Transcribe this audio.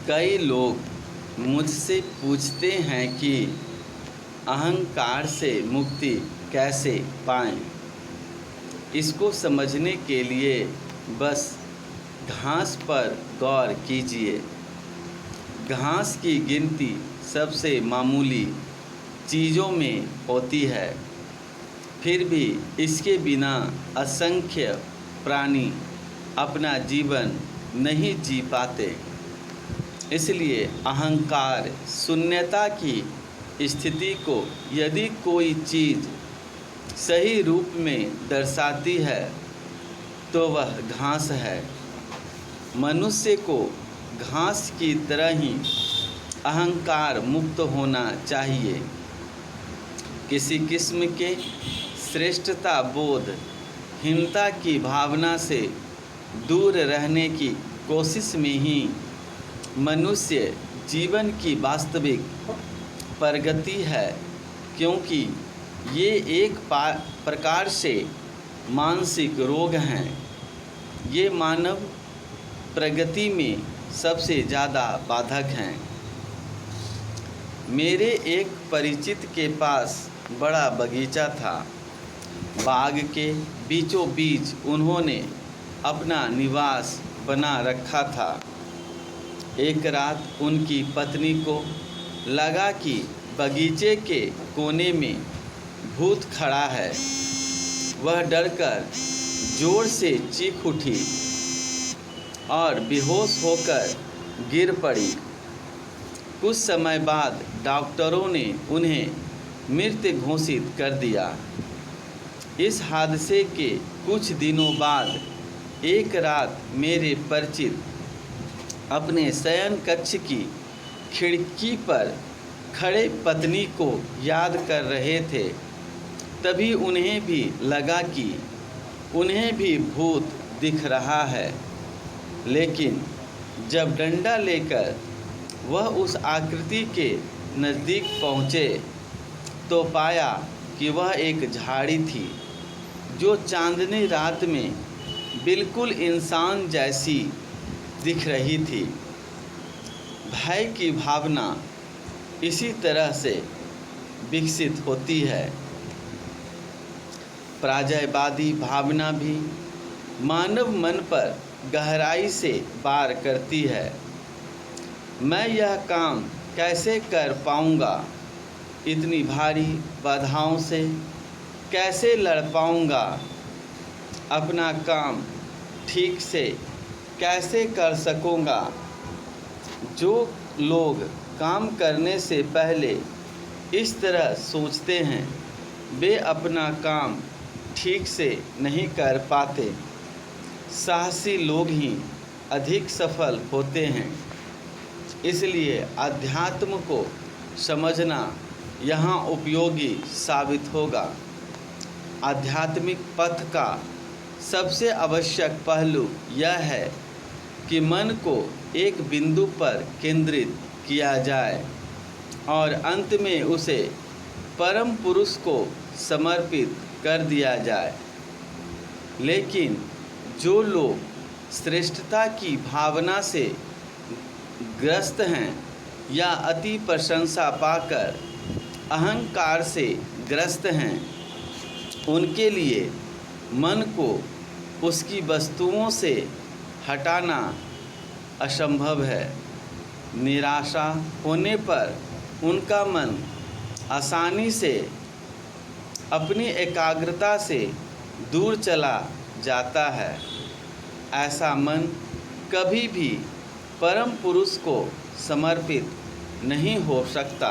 कई लोग मुझसे पूछते हैं कि अहंकार से मुक्ति कैसे पाएं। इसको समझने के लिए बस घास पर गौर कीजिए। घास की गिनती सबसे मामूली चीज़ों में होती है, फिर भी इसके बिना असंख्य प्राणी अपना जीवन नहीं जी पाते। इसलिए अहंकार शून्यता की स्थिति को यदि कोई चीज़ सही रूप में दर्शाती है तो वह घास है। मनुष्य को घास की तरह ही अहंकार मुक्त होना चाहिए। किसी किस्म के श्रेष्ठता बोध, हीनता की भावना से दूर रहने की कोशिश में ही मनुष्य जीवन की वास्तविक प्रगति है, क्योंकि ये एक प्रकार से मानसिक रोग हैं। ये मानव प्रगति में सबसे ज़्यादा बाधक हैं। मेरे एक परिचित के पास बड़ा बगीचा था। बाग के बीचों बीच उन्होंने अपना निवास बना रखा था। एक रात उनकी पत्नी को लगा कि बगीचे के कोने में भूत खड़ा है। वह डरकर जोर से चीख उठी और बेहोश होकर गिर पड़ी। कुछ समय बाद डॉक्टरों ने उन्हें मृत घोषित कर दिया। इस हादसे के कुछ दिनों बाद एक रात मेरे परिचित अपने शयन कक्ष की खिड़की पर खड़े पत्नी को याद कर रहे थे। तभी उन्हें भी लगा कि उन्हें भी भूत दिख रहा है, लेकिन जब डंडा लेकर वह उस आकृति के नज़दीक पहुँचे तो पाया कि वह एक झाड़ी थी जो चांदनी रात में बिल्कुल इंसान जैसी दिख रही थी। भय की भावना इसी तरह से विकसित होती है। पराजयवादी भावना भी मानव मन पर गहराई से वार करती है। मैं यह काम कैसे कर पाऊंगा, इतनी भारी बाधाओं से कैसे लड़ पाऊंगा, अपना काम ठीक से कैसे कर सकूंगा। जो लोग काम करने से पहले इस तरह सोचते हैं वे अपना काम ठीक से नहीं कर पाते। साहसी लोग ही अधिक सफल होते हैं। इसलिए अध्यात्म को समझना यहाँ उपयोगी साबित होगा। आध्यात्मिक पथ का सबसे आवश्यक पहलू यह है कि मन को एक बिंदु पर केंद्रित किया जाए और अंत में उसे परम पुरुष को समर्पित कर दिया जाए। लेकिन जो लोग श्रेष्ठता की भावना से ग्रस्त हैं या अति प्रशंसा पाकर अहंकार से ग्रस्त हैं, उनके लिए मन को उसकी वस्तुओं से हटाना असंभव है। निराशा होने पर उनका मन आसानी से अपनी एकाग्रता से दूर चला जाता है। ऐसा मन कभी भी परम पुरुष को समर्पित नहीं हो सकता।